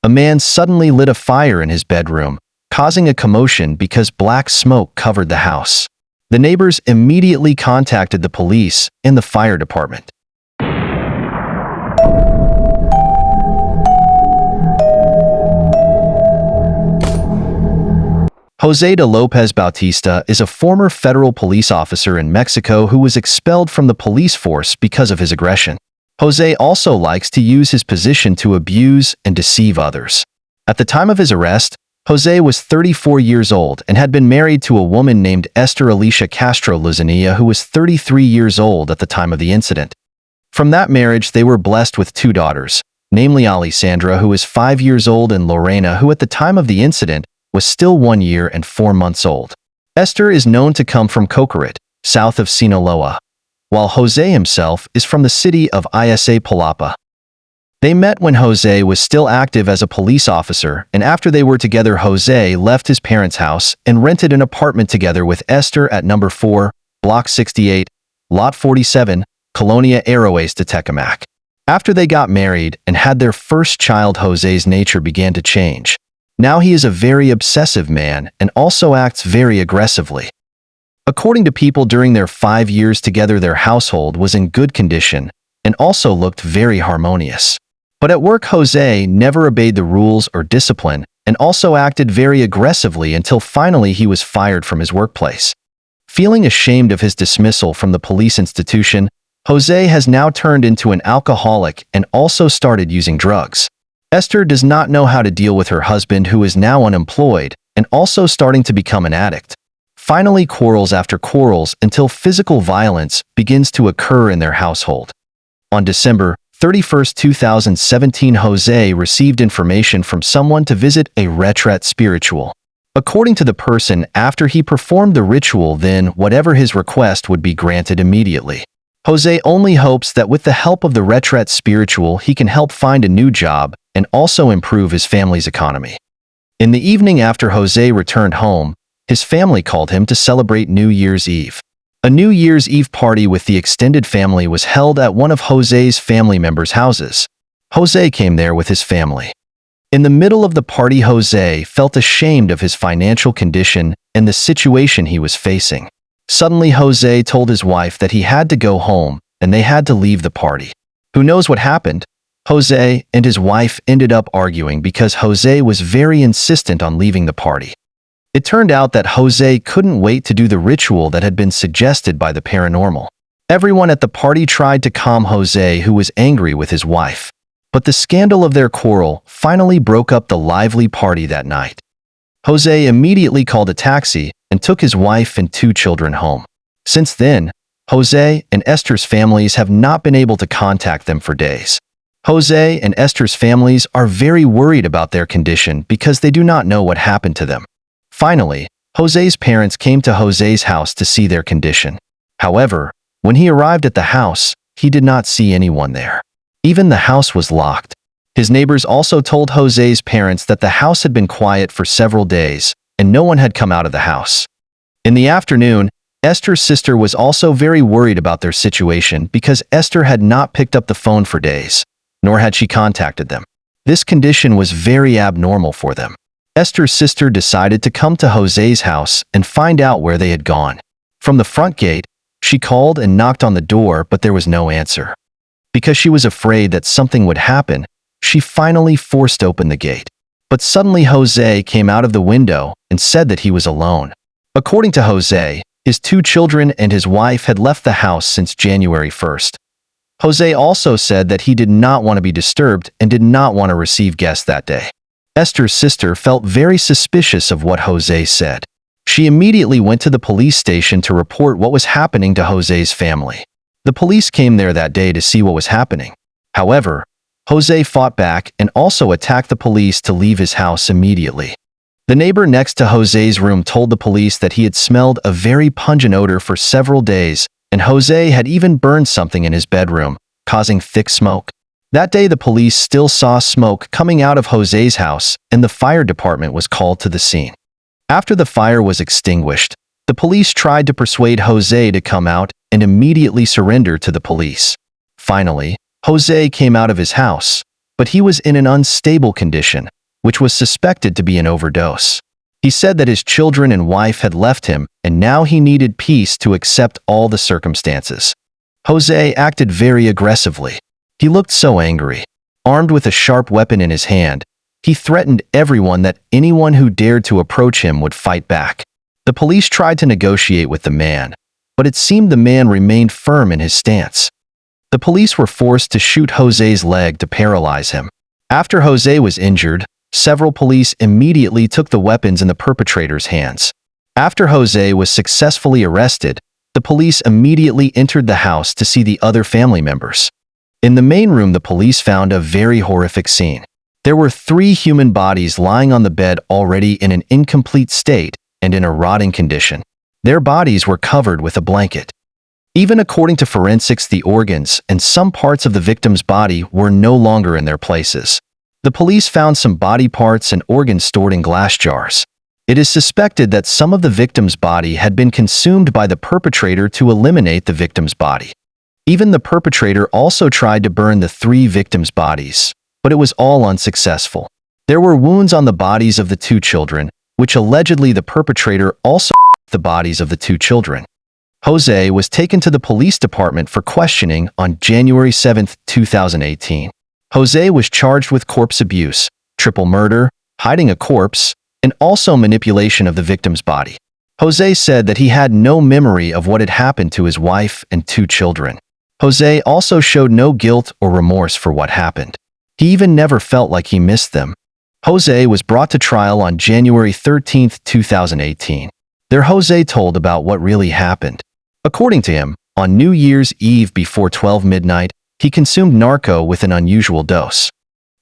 a man suddenly lit a fire in his bedroom, causing a commotion because black smoke covered the house. The neighbors immediately contacted the police and the fire department. Jose de Lopez Bautista is a former federal police officer in Mexico who was expelled from the police force because of his aggression. Jose also likes to use his position to abuse and deceive others. At the time of his arrest, Jose was 34 years old and had been married to a woman named Esther Alicia Castro Luzania, who was 33 years old at the time of the incident. From that marriage, they were blessed with 2 daughters, namely Alessandra, who is 5 years old, and Lorena, who at the time of the incident was still 1 year and 4 months old. Esther is known to come from Cocorit, south of Sinaloa, while Jose himself is from the city of Isa Palapa. They met when Jose was still active as a police officer, and after they were together, Jose left his parents' house and rented an apartment together with Esther at number 4, Block 68, Lot 47, Colonia Aroes de Tecamac. After they got married and had their first child, Jose's nature began to change. Now he is a very obsessive man and also acts very aggressively. According to people, during their 5 years together, their household was in good condition and also looked very harmonious. But at work, Jose never obeyed the rules or discipline and also acted very aggressively until finally he was fired from his workplace. Feeling ashamed of his dismissal from the police institution, Jose has now turned into an alcoholic and also started using drugs. Esther does not know how to deal with her husband, who is now unemployed and also starting to become an addict. Finally, quarrels after quarrels until physical violence begins to occur in their household. On December 31, 2017, Jose received information from someone to visit a retraite spiritual. According to the person, after he performed the ritual, then whatever his request would be granted immediately. Jose only hopes that with the help of the retraite spiritual, he can help find a new job and also improve his family's economy. In the evening after Jose returned home, his family called him to celebrate New Year's Eve. A New Year's Eve party with the extended family was held at one of Jose's family members' houses. Jose came there with his family. In the middle of the party, Jose felt ashamed of his financial condition and the situation he was facing. Suddenly, Jose told his wife that he had to go home and they had to leave the party. Who knows what happened? Jose and his wife ended up arguing because Jose was very insistent on leaving the party. It turned out that Jose couldn't wait to do the ritual that had been suggested by the paranormal. Everyone at the party tried to calm Jose, who was angry with his wife. But the scandal of their quarrel finally broke up the lively party that night. Jose immediately called a taxi and took his wife and 2 children home. Since then, Jose and Esther's families have not been able to contact them for days. Jose and Esther's families are very worried about their condition because they do not know what happened to them. Finally, Jose's parents came to Jose's house to see their condition. However, when he arrived at the house, he did not see anyone there. Even the house was locked. His neighbors also told Jose's parents that the house had been quiet for several days and no one had come out of the house. In the afternoon, Esther's sister was also very worried about their situation because Esther had not picked up the phone for days, nor had she contacted them. This condition was very abnormal for them. Esther's sister decided to come to Jose's house and find out where they had gone. From the front gate, she called and knocked on the door, but there was no answer. Because she was afraid that something would happen, she finally forced open the gate. But suddenly Jose came out of the window and said that he was alone. According to Jose, his 2 children and his wife had left the house since January 1st. Jose also said that he did not want to be disturbed and did not want to receive guests that day. Esther's sister felt very suspicious of what Jose said. She immediately went to the police station to report what was happening to Jose's family. The police came there that day to see what was happening. However, Jose fought back and also attacked the police to leave his house immediately. The neighbor next to Jose's room told the police that he had smelled a very pungent odor for several days, and Jose had even burned something in his bedroom, causing thick smoke. That day, the police still saw smoke coming out of Jose's house, and the fire department was called to the scene. After the fire was extinguished, the police tried to persuade Jose to come out and immediately surrender to the police. Finally, Jose came out of his house, but he was in an unstable condition, which was suspected to be an overdose. He said that his children and wife had left him, and now he needed peace to accept all the circumstances. Jose acted very aggressively. He looked so angry. Armed with a sharp weapon in his hand, he threatened everyone that anyone who dared to approach him would fight back. The police tried to negotiate with the man, but it seemed the man remained firm in his stance. The police were forced to shoot Jose's leg to paralyze him. After Jose was injured, several police immediately took the weapons in the perpetrator's hands. After Jose was successfully arrested, the police immediately entered the house to see the other family members. In the main room, the police found a very horrific scene. There were 3 human bodies lying on the bed already in an incomplete state and in a rotting condition. Their bodies were covered with a blanket. Even according to forensics, the organs and some parts of the victim's body were no longer in their places. The police found some body parts and organs stored in glass jars. It is suspected that some of the victim's body had been consumed by the perpetrator to eliminate the victim's body. Even the perpetrator also tried to burn the 3 victims' bodies, but it was all unsuccessful. There were wounds on the bodies of the 2 children, which allegedly the perpetrator also the bodies of the 2 children. Jose was taken to the police department for questioning on January 7, 2018. Jose was charged with corpse abuse, triple murder, hiding a corpse, and also manipulation of the victim's body. Jose said that he had no memory of what had happened to his wife and 2 children. Jose also showed no guilt or remorse for what happened. He even never felt like he missed them. Jose was brought to trial on January 13, 2018. There Jose told about what really happened. According to him, on New Year's Eve before 12 midnight, he consumed narco with an unusual dose.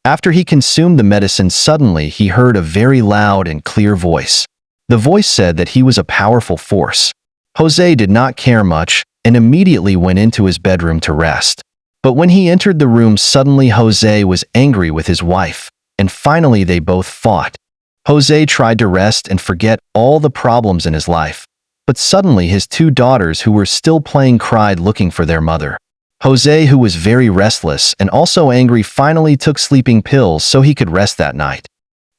After he consumed the medicine, suddenly he heard a very loud and clear voice. The voice said that he was a powerful force. Jose did not care much and immediately went into his bedroom to rest. But when he entered the room, suddenly Jose was angry with his wife, and finally they both fought. Jose tried to rest and forget all the problems in his life, but suddenly his 2 daughters who were still playing cried looking for their mother. Jose, who was very restless and also angry, finally took sleeping pills so he could rest that night.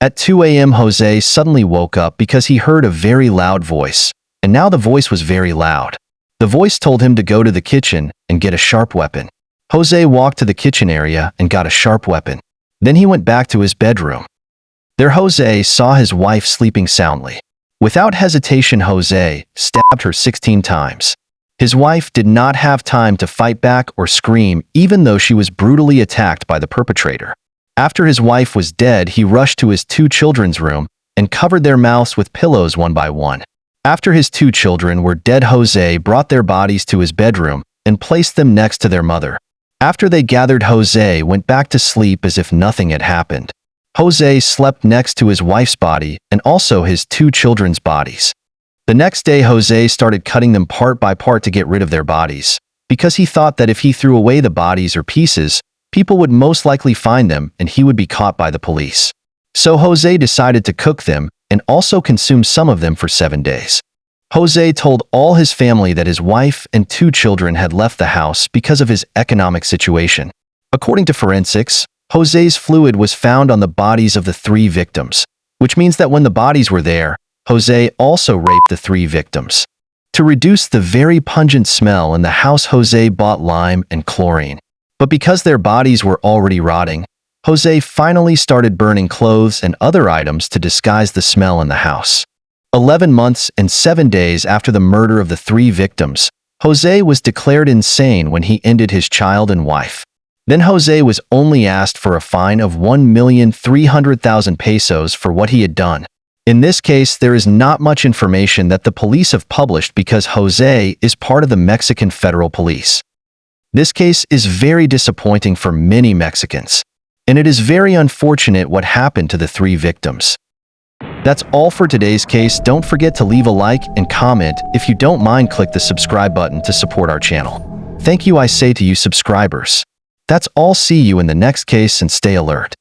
At 2 a.m. Jose suddenly woke up because he heard a very loud voice, and now the voice was very loud. The voice told him to go to the kitchen and get a sharp weapon. Jose walked to the kitchen area and got a sharp weapon. Then he went back to his bedroom. There Jose saw his wife sleeping soundly. Without hesitation, Jose stabbed her 16 times. His wife did not have time to fight back or scream, even though she was brutally attacked by the perpetrator. After his wife was dead, he rushed to his 2 children's room and covered their mouths with pillows one by one. After his 2 children were dead, Jose brought their bodies to his bedroom and placed them next to their mother. After they gathered, Jose went back to sleep as if nothing had happened. Jose slept next to his wife's body and also his 2 children's bodies. The next day, Jose started cutting them part by part to get rid of their bodies, because he thought that if he threw away the bodies or pieces, people would most likely find them and he would be caught by the police. So Jose decided to cook them and also consume some of them for 7 days. Jose told all his family that his wife and 2 children had left the house because of his economic situation. According to forensics, Jose's fluid was found on the bodies of the 3 victims, which means that when the bodies were there, Jose also raped the 3 victims. To reduce the very pungent smell in the house, Jose bought lime and chlorine. But because their bodies were already rotting, Jose finally started burning clothes and other items to disguise the smell in the house. 11 months and 7 days after the murder of the 3 victims, Jose was declared insane when he ended his child and wife. Then Jose was only asked for a fine of 1,300,000 pesos for what he had done. In this case, there is not much information that the police have published because Jose is part of the Mexican Federal Police. This case is very disappointing for many Mexicans, and it is very unfortunate what happened to the 3 victims. That's all for today's case. Don't forget to leave a like and comment. If you don't mind, click the subscribe button to support our channel. Thank you, I say to you subscribers. That's all. See you in the next case and stay alert.